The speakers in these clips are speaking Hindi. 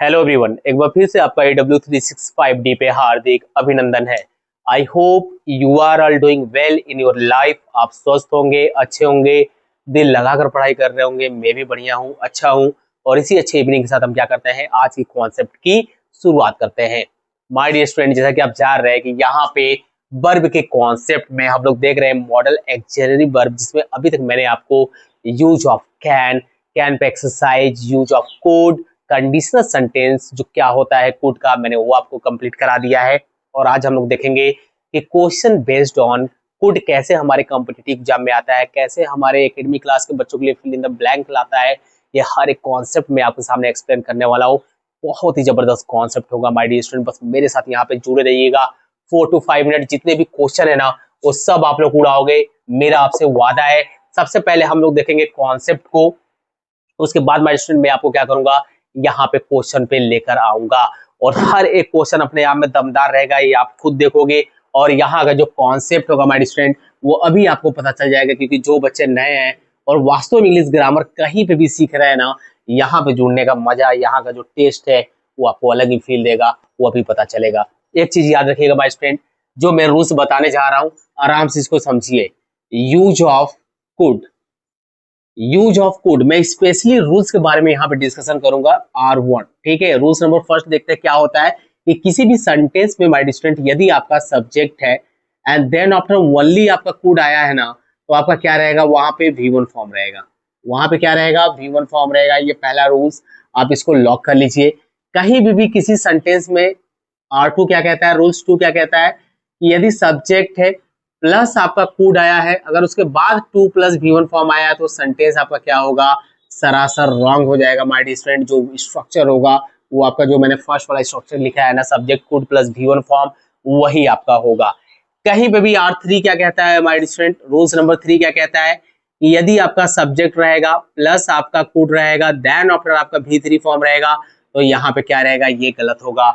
हेलो एवरीवन, एक बार फिर से आपका AW365D पे हार्दिक अभिनंदन है। I hope you are all doing well in your life. आप स्वस्थ होंगे, अच्छे होंगे, दिल लगाकर पढ़ाई कर रहे होंगे। मैं भी बढ़िया हूँ, अच्छा हूँ। और इसी अच्छे इवनिंग के साथ हम क्या करते हैं, आज की कॉन्सेप्ट की शुरुआत करते हैं। माय डियर स्टूडेंट, जैसा कि आप जान रहे हैं कि यहाँ पे वर्ब के कॉन्सेप्ट में हम लोग देख रहे हैं मॉडल ऑक्सिलरी वर्ब, जिसमें अभी तक मैंने आपको use of can pay exercise, use of could, conditional sentence जो क्या होता है कुड का, मैंने वो आपको कंप्लीट करा दिया है। और आज हम लोग देखेंगे कि क्वेश्चन बेस्ड ऑन कुड कैसे हमारे कॉम्पिटिटिव एग्जाम में आता है, कैसे हमारे एकेडमी क्लास के बच्चों के लिए फिल इन द ब्लैंक लाता है। ये हर एक कॉन्सेप्ट मैं आपके सामने एक्सप्लेन करने वाला हूँ। बहुत ही जबरदस्त कॉन्सेप्ट होगा माय डियर स्टूडेंट, बस मेरे साथ यहाँ पे जुड़े रहिएगा। 4 to 5 मिनट जितने भी क्वेश्चन है ना, वो सब आप लोग उड़ाओगे, मेरा आपसे वादा है। सबसे पहले हम लोग देखेंगे कॉन्सेप्ट को, उसके बाद माय स्टूडेंट मैं आपको क्या करूंगा, यहाँ पे क्वेश्चन पे लेकर आऊंगा। और हर एक क्वेश्चन अपने आप में दमदार रहेगा, ये आप खुद देखोगे। और यहाँ का जो कॉन्सेप्ट होगा माय स्टूडेंट, वो अभी आपको पता चल जाएगा, क्योंकि जो बच्चे नए हैं और वास्तव में इंग्लिश ग्रामर कहीं पे भी सीख रहे हैं ना, यहाँ पे जुड़ने का मजा, यहाँ का जो टेस्ट है वो आपको अलग ही फील देगा, वो अभी पता चलेगा। एक चीज याद रखिएगा माय स्टूडेंट, जो मैं रूल्स बताने जा रहा हूँ आराम से इसको समझिए। Use of could, use of could, मैं स्पेशली रूल्स के बारे में यहाँ पे डिस्कशन करूंगा। R1, ठीक है। रूल्स नंबर फर्स्ट देखते हैं क्या होता है कि किसी भी सेंटेंस में माय स्टूडेंट यदि आपका सब्जेक्ट है एंड देन आफ्टर ओनली आपका कुड आया है ना, तो आपका क्या रहेगा, वहां पे V1 फॉर्म रहेगा। वहां पे क्या रहेगा, V1 फॉर्म रहेगा। ये पहला रूल्स, आप इसको लॉक कर लीजिए। कहीं भी किसी सेंटेंस में R2 क्या कहता है, रूल्स 2 क्या कहता है कि यदि सब्जेक्ट है प्लस आपका कुड आया है, अगर उसके बाद 2 प्लस V1 फॉर्म आया है, तो सेंटेंस आपका क्या होगा, सरासर रॉन्ग हो जाएगा माय डियर स्टूडेंट। जो स्ट्रक्चर होगा वो आपका, जो मैंने फर्स्ट वाला स्ट्रक्चर लिखा है ना, subject could plus V1 form, वही आपका होगा। कहीं पे भी R3 क्या कहता है my dear student, rules number 3 क्या कहता है कि यदि आपका सब्जेक्ट रहेगा प्लस आपका कुड रहेगा, देन आफ्टर आपका V3 फॉर्म रहेगा, तो यहाँ पे क्या रहेगा, ये गलत होगा,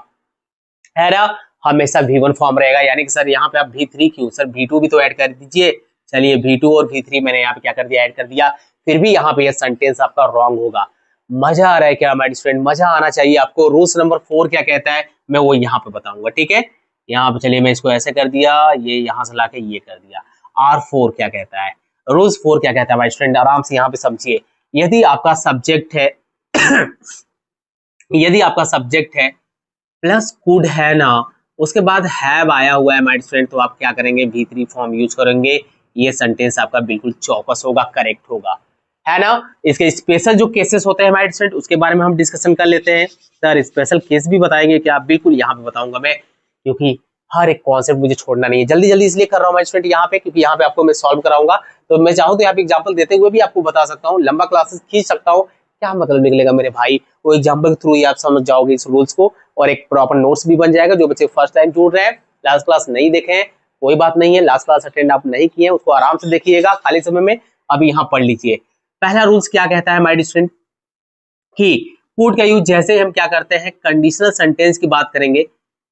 है ना। हमेशा V1 फॉर्म रहेगा। यानी कि सर यहाँ पे आप V3 क्यों, सर V2 भी तो ऐड कर दीजिए। चलिए V2 और V3 मैंने यहाँ पे क्या कर दिया, ऐड कर दिया। फिर भी यहाँ पे ये सेंटेंस आपका रॉन्ग होगा। मजा आ रहा है क्या माय स्टूडेंट, मजा आना चाहिए आपको। रूल्स नंबर 4 क्या कहता है, मैं वो यहाँ पे बताऊंगा, ठीक है। यहाँ पे चलिए मैं इसको ऐसे कर दिया, ये यहाँ से लाके ये कर दिया। R4 क्या कहता है, रूल्स 4 क्या कहता है माय स्टूडेंट, आराम से यहाँ पे समझिए। यदि आपका सब्जेक्ट है यदि आपका सब्जेक्ट है प्लस कुड है ना, उसके बाद हैव आया हुआ है माय स्टूडेंट, तो आप क्या करेंगे, V3 फॉर्म यूज करेंगे। ये सेंटेंस आपका बिल्कुल चौकस होगा, करेक्ट होगा, है ना। इसके स्पेशल जो केसेस होते हैं माय स्टूडेंट, उसके बारे में हम डिस्कशन कर लेते हैं। सर स्पेशल केस भी बताएंगे क्या, बिल्कुल यहाँ पे बताऊंगा मैं, क्योंकि हर एक कॉन्सेप्ट मुझे छोड़ना नहीं है। जल्दी जल्दी इसलिए कर रहा हूँ माय स्टूडेंट यहाँ पे, क्योंकि यहाँ पे आपको मैं सॉल्व कराऊंगा। तो मैं चाहूँ तो यहाँ पे एग्जाम्पल देते हुए भी आपको बता सकता हूँ, लंबा क्लासेस खींच सकता हूँ। क्या मतलब निकलेगा मेरे भाई, वो एग्जाम्पल के थ्रू ही आप समझ जाओगे इस रूल्स को, और एक प्रॉपर नोट्स भी बन जाएगा। जो बच्चे फर्स्ट टाइम जुड़ रहे हैं, लास्ट क्लास नहीं देखे हैं, कोई बात नहीं है, लास्ट क्लास अटेंड आप नहीं किए हैं, उसको आराम से देखिएगा खाली समय में, अभी यहाँ पढ़ लीजिए। पहला रूल्स क्या कहता है माय डियर स्टूडेंट कि कुड का यूज जैसे हम क्या करते हैं, कंडीशनल सेंटेंस की बात करेंगे,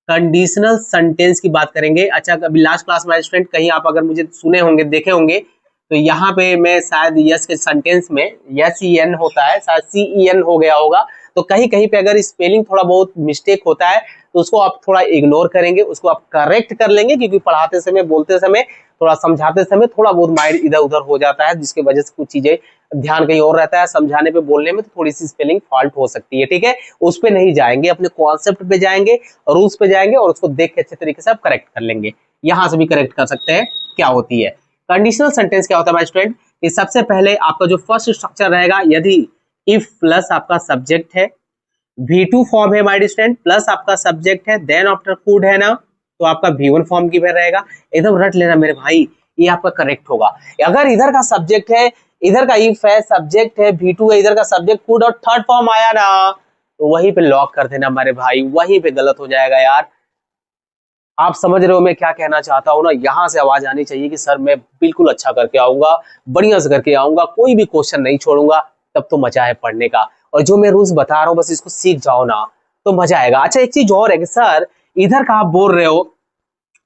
कंडीशनल सेंटेंस की बात करेंगे। अच्छा, अभी लास्ट क्लास में स्टूडेंट कहीं आप अगर मुझे सुने होंगे, देखे होंगे, तो यहाँ पे मैं शायद यस के सेंटेंस में SEN होता है, शायद CEN हो गया होगा। तो कहीं कहीं पे अगर स्पेलिंग थोड़ा बहुत मिस्टेक होता है, तो उसको आप थोड़ा इग्नोर करेंगे, उसको आप करेक्ट कर लेंगे, क्योंकि पढ़ाते समय, बोलते समय, थोड़ा समझाते समय थोड़ा बहुत माइंड इधर उधर हो जाता है, जिसकी वजह से कुछ चीजें ध्यान कहीं और रहता है, समझाने पे बोलने में तो थोड़ी सी स्पेलिंग फॉल्ट हो सकती है, ठीक है। उस पे नहीं जाएंगे, अपने कॉन्सेप्ट पे जाएंगे, रूल्स पे जाएंगे, और उसको देख के अच्छे तरीके से आप करेक्ट कर लेंगे। यहाँ से भी करेक्ट कर सकते हैं। क्या होती है कंडीशनल सेंटेंस, क्या होता है माय स्टूडेंट, कि सबसे पहले आपका जो फर्स्ट स्ट्रक्चर रहेगा, यदि इफ प्लस आपका सब्जेक्ट है, V2 फॉर्म है माय स्टूडेंट, प्लस आपका सब्जेक्ट है, देन आफ्टर कुड है ना, तो आपका V1 फॉर्म की रहेगा। एकदम रट लेना मेरे भाई, ये आपका करेक्ट होगा। अगर इधर का सब्जेक्ट है, इधर का इफ है, सब्जेक्ट है, V2 है, इधर का सब्जेक्ट कुड और थर्ड फॉर्म आया ना, तो वहीं पे लॉक कर देना मेरे भाई, वहीं पे गलत हो जाएगा यार। आप समझ रहे हो मैं क्या कहना चाहता हूँ ना, यहाँ से आवाज आनी चाहिए कि सर मैं बिल्कुल अच्छा करके आऊंगा, बढ़िया से करके आऊंगा, कोई भी क्वेश्चन नहीं छोड़ूंगा, तब तो मजा है पढ़ने का। और जो मैं रूल्स बता रहा हूँ बस इसको सीख जाओ ना, तो मजा आएगा। अच्छा, एक चीज और है कि सर इधर का आप बोल रहे हो,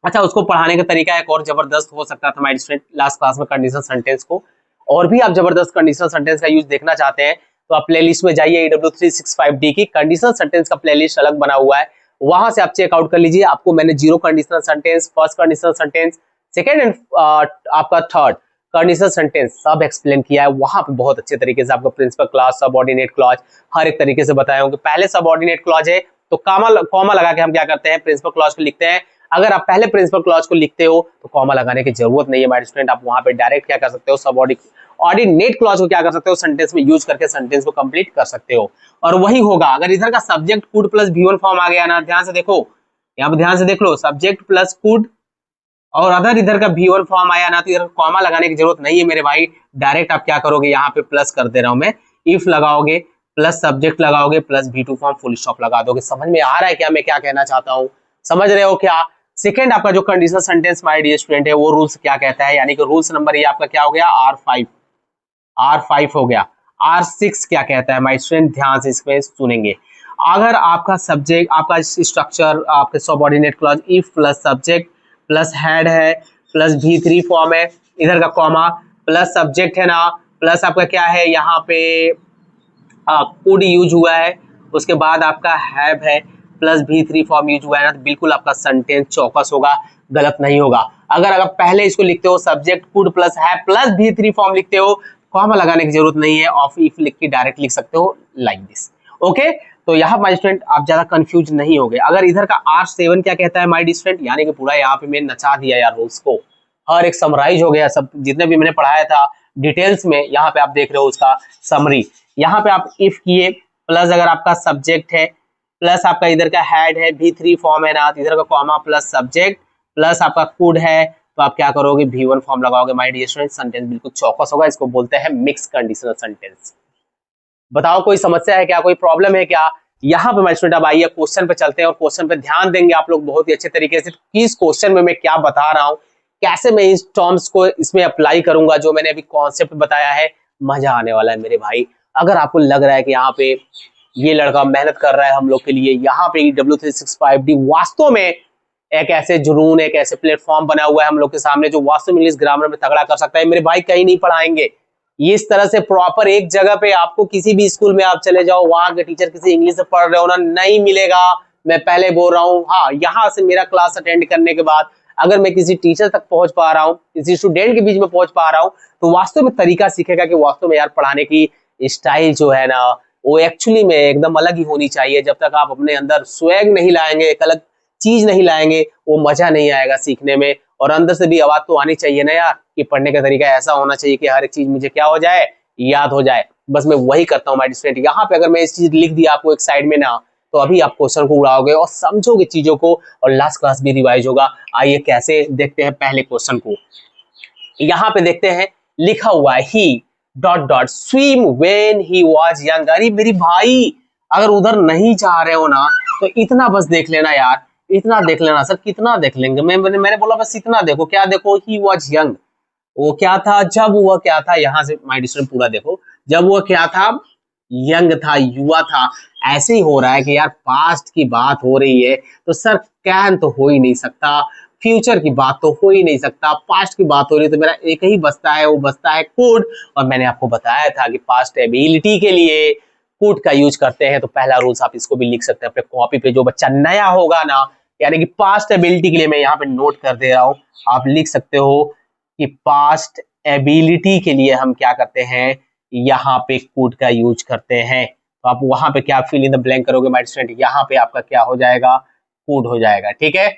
अच्छा उसको पढ़ाने का तरीका एक और जबरदस्त हो सकता था माय स्टूडेंट, लास्ट क्लास में कंडीशनल सेंटेंस को और भी आप जबरदस्त कंडीशनल सेंटेंस का यूज देखना चाहते हैं, तो आप प्लेलिस्ट में जाइए, AW365D की कंडीशनल सेंटेंस का प्लेलिस्ट अलग बना हुआ है, वहां से आप चेकआउट कर लीजिए। आपको मैंने 0 conditional sentence, first conditional sentence, second and आपका थर्ड कंडीशनल सेंटेंस सब एक्सप्लेन किया है। वहां पे बहुत अच्छे तरीके से आपको प्रिंसिपल क्लॉज, सबऑर्डिनेट क्लॉज हर एक तरीके से बताया हूँ कि पहले सबऑर्डिनेट क्लॉज है तो कॉमा लगा के हम क्या करते हैं, प्रिंसिपल क्लॉज को लिखते हैं। अगर आप पहले प्रिंसिपल क्लॉज को लिखते हो तो कॉमा लगाने की जरूरत नहीं है माय स्टूडेंट, आप वहां पे डायरेक्ट क्या कर सकते हो, सबऑर्डिनेट क्लॉज को क्या कर सकते हो, सेंटेंस में यूज करके सेंटेंस को कंप्लीट कर सकते हो। और वही होगा अगर इधर का subject could plus V1 form आ गया ना, ध्यान से देखो, यहाँ पे ध्यान से देख लो, सब्जेक्ट प्लस कुड और अदर इधर का V1 फॉर्म आया ना, तो इधर कॉमा लगाने की जरूरत नहीं है मेरे भाई, डायरेक्ट आप क्या करोगे, यहाँ पे प्लस कर दे रहा हूं मैं, इफ लगाओगे प्लस सब्जेक्ट लगाओगे plus V2 form full stop लगा दोगे। समझ में आ रहा है क्या मैं क्या कहना चाहता हूँ, समझ रहे हो क्या? सेकेंड आपका जो conditional sentence my dear student है वो रूल्स क्या कहता है, यानी कि रूल्स नंबर ये आपका क्या हो गया, R5 हो गया। R6 क्या कहता है माय स्टूडेंट, ध्यान से इसमें सुनेंगे। अगर आपका सब्जेक्ट, आपका सबऑर्डिनेट आपके subordinate clause if plus subject plus head है प्लस V3 फॉर्म है, इधर का कॉमा प्लस सब्जेक्ट है ना, प्लस आपका क्या है यहाँ पे कुड यूज हुआ है, उसके बाद आपका हैव है प्लस V3 फॉर्म यूज हुआ है ना, तो बिल्कुल आपका सेंटेंस चौकस होगा, गलत नहीं होगा। अगर अगर पहले इसको लिखते हो subject could plus have plus V3 form लिखते हो, कॉमा लगाने की जरूरत नहीं है, ऑफ इफ लिख के डायरेक्ट लिख सकते हो लाइक दिस। ओके, तो यहाँ माय स्टूडेंट आप ज्यादा कंफ्यूज नहीं हो गए। अगर इधर का R7 क्या कहता है माय स्टूडेंट, यानी कि पूरा यहाँ पे मैंने नचा दिया यार रूल्स को, हर एक समराइज हो गया, सब जितने भी मैंने पढ़ाया था डिटेल्स में यहाँ पे आप देख रहे हो उसका समरी। यहाँ पे आप इफ किए प्लस अगर आपका सब्जेक्ट है प्लस आपका इधर का हेड है V3 फॉर्म है ना, इधर का कॉमा प्लस सब्जेक्ट प्लस आपका कुड है, तो आप क्या करोगे, V1 फॉर्म लगाओगे माय डियर स्टूडेंट, सेंटेंस बिल्कुल चौकस होगा। इसको बोलते हैं मिक्स कंडीशनल सेंटेंस। बताओ कोई समस्या है क्या, कोई प्रॉब्लम है क्या? यहाँ पे माय स्टूडेंट अब आइए क्वेश्चन पे चलते हैं और क्वेश्चन पे ध्यान देंगे आप लोग बहुत ही अच्छे तरीके से कि इस क्वेश्चन में मैं क्या बता रहा हूँ, कैसे मैं इस टर्म्स को इसमें अप्लाई करूंगा, जो मैंने अभी कॉन्सेप्ट बताया है, मजा आने वाला है मेरे भाई। अगर आपको लग रहा है कि यहाँ पे ये लड़का मेहनत कर रहा है हम लोग के लिए, यहाँ पे W365D वास्तव में एक ऐसे जुनून, एक ऐसे प्लेटफॉर्म बना हुआ है हम लोग के सामने जो वास्तव में इंग्लिश ग्रामर में तगड़ा कर सकता है, मेरे भाई कहीं नहीं पढ़ाएंगे ये इस तरह से प्रॉपर एक जगह पे। आपको किसी भी स्कूल में आप चले जाओ, वहां के टीचर किसी इंग्लिश से पढ़ रहे हो ना, नहीं मिलेगा, मैं पहले बोल रहा हूँ। हाँ, यहाँ से मेरा क्लास अटेंड करने के बाद अगर मैं किसी टीचर तक पहुंच पा रहा हूँ, किसी स्टूडेंट के बीच में पहुंच पा रहा हूँ, तो वास्तव में तरीका सीखेगा कि वास्तव में यार पढ़ाने की स्टाइल जो है ना वो एक्चुअली में एकदम अलग ही होनी चाहिए। जब तक आप अपने अंदर स्वैग नहीं लाएंगे, एक अलग चीज नहीं लाएंगे, वो मजा नहीं आएगा सीखने में। और अंदर से भी आवाज तो आनी चाहिए ना यार कि पढ़ने का तरीका ऐसा होना चाहिए कि हर एक चीज मुझे क्या हो जाए, याद हो जाए। बस मैं वही करता हूँ माय स्टूडेंट। यहाँ पे अगर मैं इस चीज लिख दिया आपको एक साइड में ना, तो अभी आप क्वेश्चन को उड़ाओगे और समझोगे चीजों को, और लास्ट क्लास भी रिवाइज होगा। आइए कैसे देखते हैं पहले क्वेश्चन को। यहाँ पे देखते हैं, लिखा हुआ है he dot dot swim when he was young. अरे मेरी भाई अगर उधर नहीं जा रहे हो ना तो इतना बस देख लेना यार, इतना देख लेना। सर कितना देख लेंगे, मैंने बोला बस इतना देखो। क्या देखो, ही वाज यंग, वो क्या था, जब वह क्या था, यहाँ से माय स्टूडेंट पूरा देखो, जब वो क्या था, यंग था, युवा था। ऐसे ही हो रहा है कि यार पास्ट की बात हो रही है तो सर कैन तो हो ही नहीं सकता, फ्यूचर की बात तो हो ही नहीं सकता, पास्ट की बात हो रही है तो मेरा एक ही बचता है, वो बचता है कुड। और मैंने आपको बताया था कि पास्ट एबिलिटी के लिए कुड का यूज करते हैं। तो पहला रूल्स आप इसको भी लिख सकते हैं अपने कॉपी पे, जो बच्चा नया होगा ना, यानी कि पास्ट एबिलिटी के लिए मैं यहाँ पे नोट कर दे रहा हूँ, आप लिख सकते हो कि पास्ट एबिलिटी के लिए हम क्या करते हैं, यहाँ पे कुड का यूज करते हैं। तो आप वहां पे क्या फिल इन द ब्लैंक करोगे माय स्टूडेंट, यहाँ पे आपका क्या हो जाएगा, कुड हो जाएगा। ठीक है,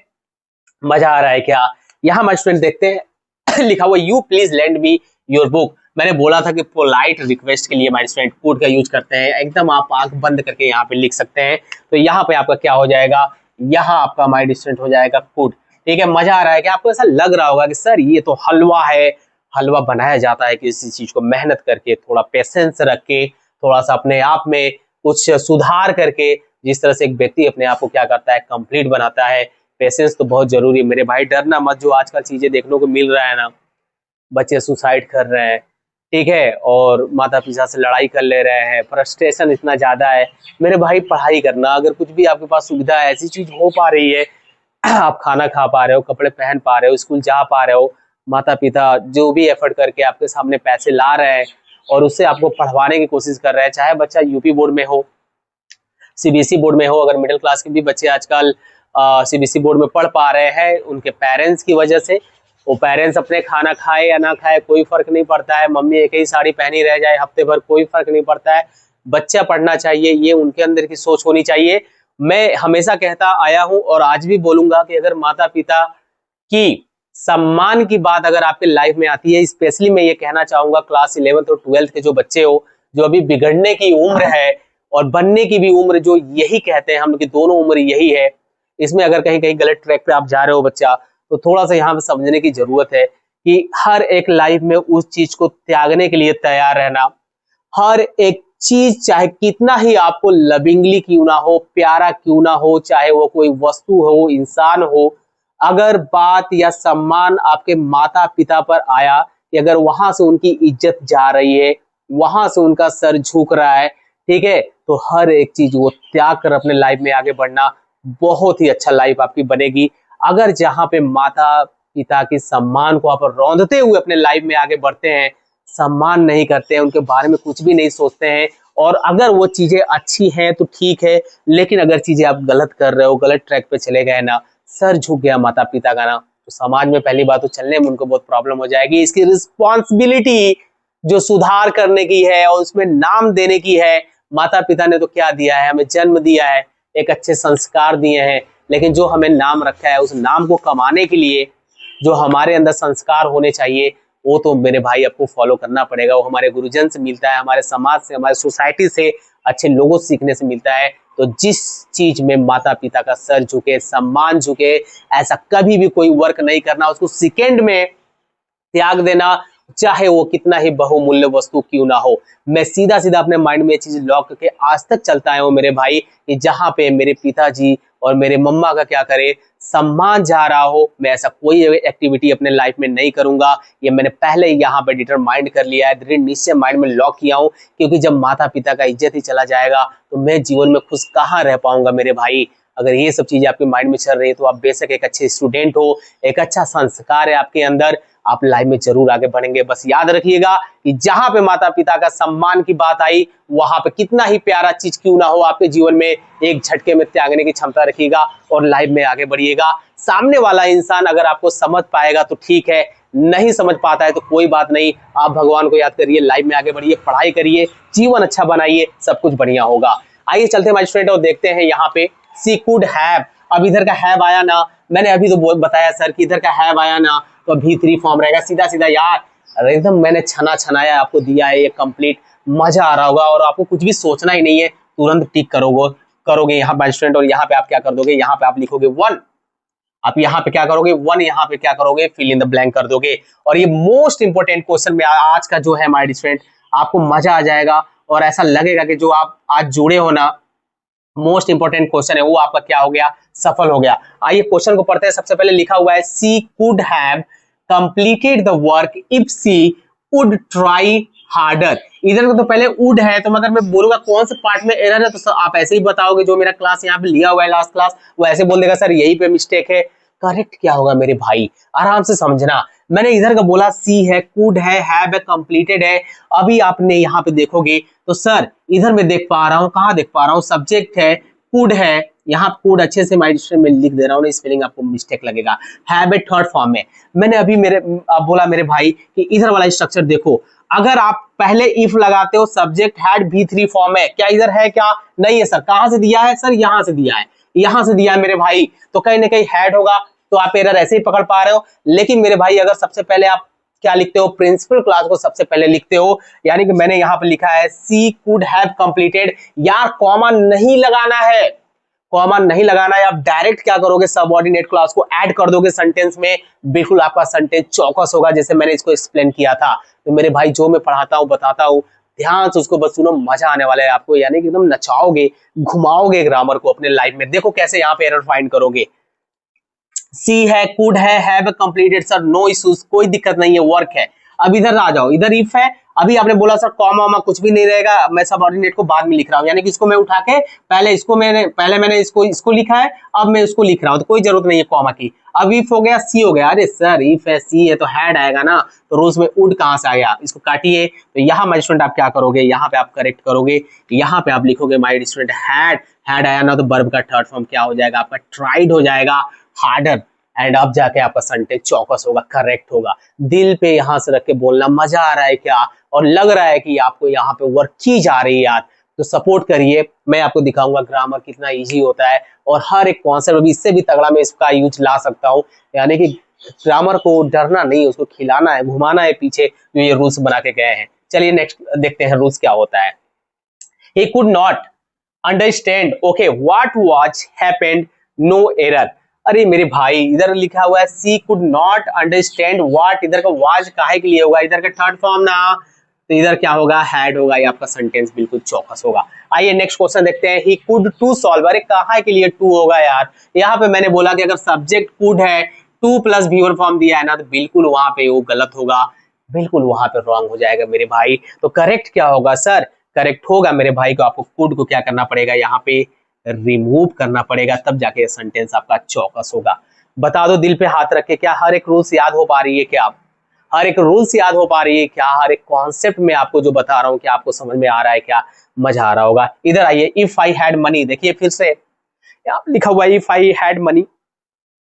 मजा आ रहा है क्या? यहाँ माय स्टूडेंट देखते हैं लिखा हुआ you please lend me your book. मैंने बोला था कि पोलाइट रिक्वेस्ट के लिए माय स्टूडेंट कुड का यूज करते हैं। एकदम आप आंख बंद करके यहाँ पे लिख सकते हैं। तो यहाँ पे आपका क्या हो जाएगा, यहाँ आपका माय स्टूडेंट हो जाएगा कुड। ठीक है, मजा आ रहा है कि आपको ऐसा लग रहा होगा कि सर ये तो हलवा है, हलवा बनाया जाता है किसी चीज को मेहनत करके, थोड़ा पेशेंस रख के, थोड़ा सा अपने आप में कुछ सुधार करके, जिस तरह से एक व्यक्ति अपने आप को क्या करता है, कंप्लीट बनाता है। पेशेंस तो बहुत जरूरी है मेरे भाई, डरना मत। जो आजकल चीजें देखने को मिल रहा है ना, बच्चे सुसाइड कर रहे हैं, ठीक है, और माता पिता से लड़ाई कर ले रहे हैं, फ्रस्ट्रेशन इतना ज्यादा है मेरे भाई। पढ़ाई करना, अगर कुछ भी आपके पास सुविधा है, ऐसी चीज हो पा रही है, आप खाना खा पा रहे हो, कपड़े पहन पा रहे हो, स्कूल जा पा रहे हो, माता पिता जो भी एफर्ट करके आपके सामने पैसे ला रहे हैं, और उससे आपको पढ़वाने की कोशिश कर रहे हैं, चाहे बच्चा यूपी बोर्ड में हो, सीबीएसई बोर्ड में हो। अगर मिडिल क्लास के भी बच्चे आजकल सीबीएसई बोर्ड में पढ़ पा रहे हैं उनके पेरेंट्स की वजह से, वो पेरेंट्स अपने खाना खाए या ना खाए कोई फर्क नहीं पड़ता है, मम्मी एक ही साड़ी पहनी रह जाए हफ्ते भर कोई फर्क नहीं पड़ता है, बच्चा पढ़ना चाहिए, ये उनके अंदर की सोच होनी चाहिए। मैं हमेशा कहता आया हूं और आज भी बोलूंगा कि अगर माता पिता की सम्मान की बात अगर आपके लाइफ में आती है, स्पेशली मैं ये कहना चाहूंगा क्लास 11th और 12th के जो बच्चे हो, जो अभी बिगड़ने की उम्र है और बनने की भी उम्र, जो यही कहते हैं हम लोग की दोनों उम्र यही है, इसमें अगर कहीं कहीं गलत ट्रैक पे आप जा रहे हो बच्चा, तो थोड़ा सा यहाँ पे समझने की जरूरत है कि हर एक लाइफ में उस चीज को त्यागने के लिए तैयार रहना। हर एक चीज चाहे कितना ही आपको लविंगली क्यों ना हो, प्यारा क्यों ना हो, चाहे वो कोई वस्तु हो, इंसान हो, अगर बात या सम्मान आपके माता पिता पर आया कि अगर वहां से उनकी इज्जत जा रही है, वहां से उनका सर झुक रहा है, ठीक है, तो हर एक चीज वो त्याग कर अपने लाइफ में आगे बढ़ना, बहुत ही अच्छा लाइफ आपकी बनेगी। अगर जहां पे माता पिता के सम्मान को आप रौंदते हुए अपने लाइफ में आगे बढ़ते हैं, सम्मान नहीं करते हैं, उनके बारे में कुछ भी नहीं सोचते हैं, और अगर वो चीजें अच्छी हैं तो ठीक है, लेकिन अगर चीजें आप गलत कर रहे हो, गलत ट्रैक पे चले गए ना, सर झुक गया माता पिता का ना, तो समाज में पहली बात तो चलने में उनको बहुत प्रॉब्लम हो जाएगी। इसकी रिस्पॉन्सिबिलिटी जो सुधार करने की है और उसमें नाम देने की है, माता पिता ने तो क्या दिया है, हमें जन्म दिया है, एक अच्छे संस्कार दिए हैं, लेकिन जो हमें नाम रखा है उस नाम को कमाने के लिए जो हमारे अंदर संस्कार होने चाहिए, वो तो मेरे भाई आपको फॉलो करना पड़ेगा। वो हमारे गुरुजन से मिलता है, हमारे समाज से, हमारे सोसाइटी से, अच्छे लोगों से सीखने से मिलता है। तो जिस चीज में माता पिता का सर झुके, सम्मान झुके, ऐसा कभी भी कोई वर्क नहीं करना, उसको सेकेंड में त्याग देना, चाहे वो कितना ही बहुमूल्य वस्तु क्यों ना हो। मैं सीधा सीधा अपने माइंड में ये चीज लॉक करके आज तक चलता है मेरे भाई, कि जहां पे मेरे पिताजी और मेरे मम्मा का क्या करे सम्मान जा रहा हो, मैं ऐसा कोई एक्टिविटी अपने लाइफ में नहीं करूंगा। ये मैंने पहले ही यहाँ पे डिटरमाइंड कर लिया है, दृढ़ निश्चय माइंड में लॉक किया हूँ, क्योंकि जब माता पिता का इज्जत ही चला जाएगा तो मैं जीवन में खुश कहाँ रह पाऊंगा मेरे भाई। अगर ये सब चीजें आपके माइंड में चल रही है तो आप बेशक एक अच्छे स्टूडेंट हो, एक अच्छा संस्कार है आपके अंदर, आप लाइफ में जरूर आगे बढ़ेंगे। बस याद रखिएगा कि जहां पे माता पिता का सम्मान की बात आई, वहां पे कितना ही प्यारा चीज क्यों ना हो, आपके जीवन में एक झटके में त्यागने की क्षमता रखिएगा और लाइफ में आगे बढ़िएगा। सामने वाला इंसान अगर आपको समझ पाएगा तो ठीक है, नहीं समझ पाता है तो कोई बात नहीं, आप भगवान को याद करिए, लाइफ में आगे बढ़िए, पढ़ाई करिए, जीवन अच्छा बनाइए, सब कुछ बढ़िया होगा। आइए चलते हैं माय स्टूडेंट और देखते हैं यहाँ पे सी कुड हैव। अब इधर का हैव आया ना, मैंने अभी तो बताया सर कि इधर का हैव आया ना तो V3 फॉर्म रहेगा, सीधा सीधा यार एकदम मैंने छना छनाया आपको दिया है, ये कंप्लीट मजा आ रहा होगा और आपको कुछ भी सोचना ही नहीं है, तुरंत टिक करोगे यहाँ पे स्टूडेंट। और यहाँ पे आप क्या कर दोगे, यहाँ पे आप लिखोगे 1, आप यहाँ पे क्या करोगे 1, यहाँ पे क्या करोगे फिल इन द ब्लैंक कर दोगे। और ये मोस्ट इंपोर्टेंट क्वेश्चन में आज का जो है हमारे स्टूडेंट, आपको मजा आ जाएगा और ऐसा लगेगा कि जो आप आज जुड़े हो ना, मोस्ट इंपोर्टेंट क्वेश्चन है वो आपका क्या हो गया, सफल हो गया। आइए क्वेश्चन को पढ़ते हैं। सबसे पहले लिखा हुआ है she could have completed the work if she would try harder. इधर को तो पहले वुड है, तो मगर मैं बोलूंगा कौन से पार्ट में एरर है, तो आप ऐसे ही बताओगे, जो मेरा क्लास यहाँ पे लिया हुआ है लास्ट क्लास, वो ऐसे बोल देगा सर यही पे मिस्टेक है। करेक्ट क्या होगा मेरे भाई, आराम से समझना। मैंने इधर का बोला सी है, कुड है, हैव है, कंप्लीटेड है। अभी आपने यहाँ पे देखोगे तो सर इधर मैं देख पा रहा हूँ, कहाँ देख पा रहा हूँ, सब्जेक्ट है, कुड है, यहाँ कुड अच्छे से में लिख दे रहा हूँ, स्पेलिंग आपको मिस्टेक लगेगा। हैव है थर्ड फॉर्म में। मैंने अभी बोला मेरे भाई कि इधर वाला स्ट्रक्चर देखो, अगर आप पहले इफ लगाते हो, सब्जेक्ट हैड V3 फॉर्म है, क्या इधर है, क्या नहीं है सर, कहाँ से दिया है सर, यहाँ से दिया है, यहाँ से दिया है मेरे भाई, तो कहीं ना कहीं हैड होगा, तो आप एरर ऐसे ही पकड़ पा रहे हो। लेकिन मेरे भाई अगर सबसे पहले आप क्या लिखते हो, प्रिंसिपल क्लास को सबसे पहले लिखते हो, यानी कि मैंने यहाँ पे लिखा है सी कुड हैव कंप्लीटेड, यार कॉमा नहीं लगाना है, कॉमा नहीं लगाना है। आप डायरेक्ट क्या करोगे, सबऑर्डिनेट क्लास को ऐड कर दोगे सेंटेंस में, बिल्कुल आपका सेंटेंस चौकस होगा, जैसे मैंने इसको एक्सप्लेन किया था। तो मेरे भाई जो मैं पढ़ाता हूँ बताता हूँ, ध्यान से उसको बस सुनो, मजा आने वाला है आपको, यानी कि एकदम नचाओगे, घुमाओगे ग्रामर को अपने लाइफ में। देखो कैसे यहाँ पे एरर फाइंड करोगे। सी है, कुड है, have completed sir, no issues, कोई दिक्कत नहीं है, वर्क है। अब इधर आ जाओ, इधर इफ है, अभी आपने बोला सर कॉमा वॉमा कुछ भी नहीं रहेगा, मैं सबऑर्डिनेट को बाद में लिख रहा हूँ, यानी कि इसको मैं उठा के पहले मैंने इसको लिखा है, अब मैं इसको लिख रहा हूँ, तो कोई जरूरत नहीं है कॉमा की। अब इफ हो गया, सी हो गया, अरे सर इफ है सी है तो हैड आएगा ना, तो रोज में वुड कहाँ से आ गया, इसको काटिए। तो यहाँ माय स्टूडेंट आप क्या करोगे, यहाँ पे आप करेक्ट करोगे, यहाँ पे आप लिखोगे माय स्टूडेंट हैड आया ना, तो वर्ब का थर्ड फॉर्म क्या हो जाएगा आपका, ट्राइड हो जाएगा, हार्डर, एंड अब जाके आपका सेंटेंस चौकस होगा, करेक्ट होगा। दिल पे यहाँ से रख के बोलना, मजा आ रहा है क्या, और लग रहा है कि आपको यहाँ पे वर्क की जा रही है यार, तो सपोर्ट करिए। मैं आपको दिखाऊंगा ग्रामर कितना इजी होता है, और हर एक कॉन्सेप्ट, अभी इससे भी तगड़ा मैं इसका यूज ला सकता हूँ, यानी कि ग्रामर को डरना नहीं, उसको खिलाना है, घुमाना है पीछे जो ये रूल्स बना के गए हैं। चलिए नेक्स्ट देखते हैं रूल्स क्या होता है। He could not understand, okay, what was happened, no error। अरे मेरे भाई इधर लिखा हुआ है she could not understand what, इधर का वाज काहे के लिए होगा, इधर का थर्ड फॉर्म ना, तो इधर क्या होगा, हैड होगा, ये आपका सेंटेंस बिल्कुल चौकस होगा। आइए नेक्स्ट क्वेश्चन देखते हैं। ही कुड टू सॉल्व, अरे कहाँ के लिए टू होगा यार, यहाँ पे मैंने बोला कि अगर सब्जेक्ट कुड है, टू प्लस V1 फॉर्म दिया है ना, तो बिल्कुल वहां पे वो गलत होगा, बिल्कुल वहां पे रॉन्ग हो जाएगा मेरे भाई। तो करेक्ट क्या होगा सर, करेक्ट होगा मेरे भाई को आपको कुड को क्या करना पड़ेगा, यहाँ पे रिमूव करना पड़ेगा, तब जाके सेंटेंस आपका चौकस होगा। बता दो दिल पे हाथ रख के, क्या हर एक रूल्स याद हो पा रही है, क्या आप हर एक रूल्स याद हो पा रही है, क्या हर एक कॉन्सेप्ट में आपको जो बता रहा हूँ क्या आपको समझ में आ रहा है, क्या मजा आ रहा होगा। इधर आइए, इफ आई हैड मनी, देखिए फिर से यहाँ लिखा हुआ है इफ आई हैड मनी,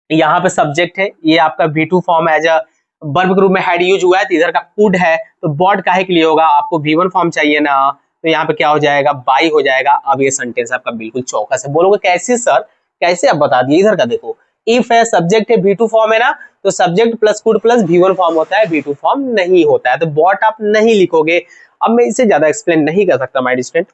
यहाँ पे सब्जेक्ट है, ये आपका V2 form as a verb group में हैड यूज हुआ है, तो इधर का कुड है, तो बॉट काहे के लिए होगा, आपको V1 फॉर्म चाहिए ना, तो यहाँ पे क्या हो जाएगा, बाई हो जाएगा। अब ये सेंटेंस आपका बिल्कुल चौकस है। बोलोगे कैसे सर, कैसे आप बता दिए, इधर का देखो, इफ है, सब्जेक्ट है, V2 फॉर्म है ना, तो subject plus could plus V1 form होता है, V2 फॉर्म नहीं होता है, तो बॉट आप नहीं लिखोगे। अब मैं इसे ज्यादा एक्सप्लेन नहीं कर सकता माय स्टूडेंट,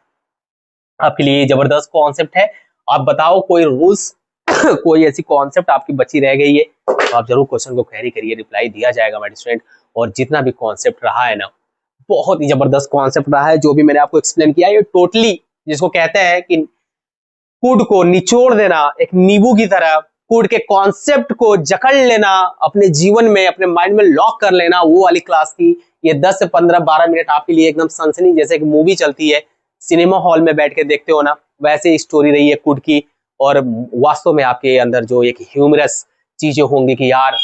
आपके लिए जबरदस्त कॉन्सेप्ट है। आप बताओ कोई रूल्स कोई ऐसी कॉन्सेप्ट आपकी बची रह गई है, तो आप जरूर क्वेश्चन को क्वेरी करिए, रिप्लाई दिया जाएगा माय स्टूडेंट। और जितना भी कॉन्सेप्ट रहा है ना, बहुत ही जबरदस्त कॉन्सेप्ट रहा है, जो भी मैंने आपको एक्सप्लेन किया, ये टोटली जिसको कहते हैं कि कुड को निचोड़ देना, एक नींबू की तरह कुड के कॉन्सेप्ट को जकड़ लेना, अपने जीवन में अपने माइंड में लॉक कर लेना, वो वाली क्लास थी। ये 10 से 15-12 मिनट आपके लिए एकदम सनसनी जैसे एक मूवी चलती है, सिनेमा हॉल में बैठ के देखते हो ना, वैसे ही स्टोरी रही है कुड की। और वास्तव में आपके अंदर जो एक ह्यूमरस चीजें होंगी कि यार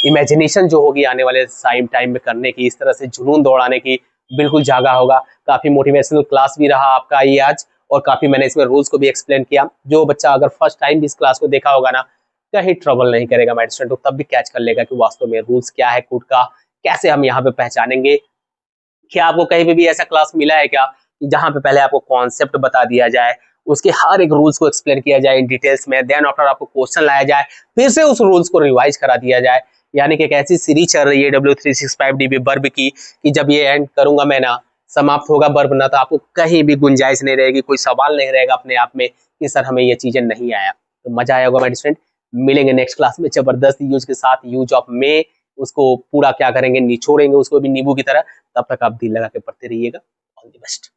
इमेजिनेशन जो होगी आने वाले टाइम में करने की, इस तरह से जुनून दौड़ाने की, बिल्कुल जागा होगा। काफी मोटिवेशनल क्लास भी रहा आपका ये आज, और काफी मैंने इसमें रूल्स को भी एक्सप्लेन किया। जो बच्चा अगर फर्स्ट टाइम भी इस क्लास को देखा होगा ना, कहीं ट्रबल नहीं करेगा माय स्टूडेंट, तो तब भी कैच कर लेगा कि वास्तव में रूल्स क्या है कुड का, कैसे हम यहाँ पे पहचानेंगे। क्या आपको कहीं पे भी ऐसा क्लास मिला है क्या, जहाँ पे पहले आपको कॉन्सेप्ट बता दिया जाए, उसके हर एक रूल्स को एक्सप्लेन किया जाए इन डिटेल्स में, देन आफ्टर आपको क्वेश्चन लाया जाए, फिर से उस रूल्स को रिवाइज करा दिया जाए। यानी कि एक ऐसी सीरीज चल रही है W365 वर्ब की, कि जब ये एंड करूंगा मैं ना, समाप्त होगा वर्ब ना, तो आपको कहीं भी गुंजाइश नहीं रहेगी, कोई सवाल नहीं रहेगा अपने आप में कि सर हमें ये चीजें नहीं आया। तो मजा आया होगा मेरे स्टूडेंट। मिलेंगे नेक्स्ट क्लास में जबरदस्त यूज के साथ, यूज ऑफ में उसको पूरा क्या करेंगे, निचोड़ेंगे उसको भी नींबू की तरह। तब तक आप दिल लगा के पढ़ते रहिएगा। All the best.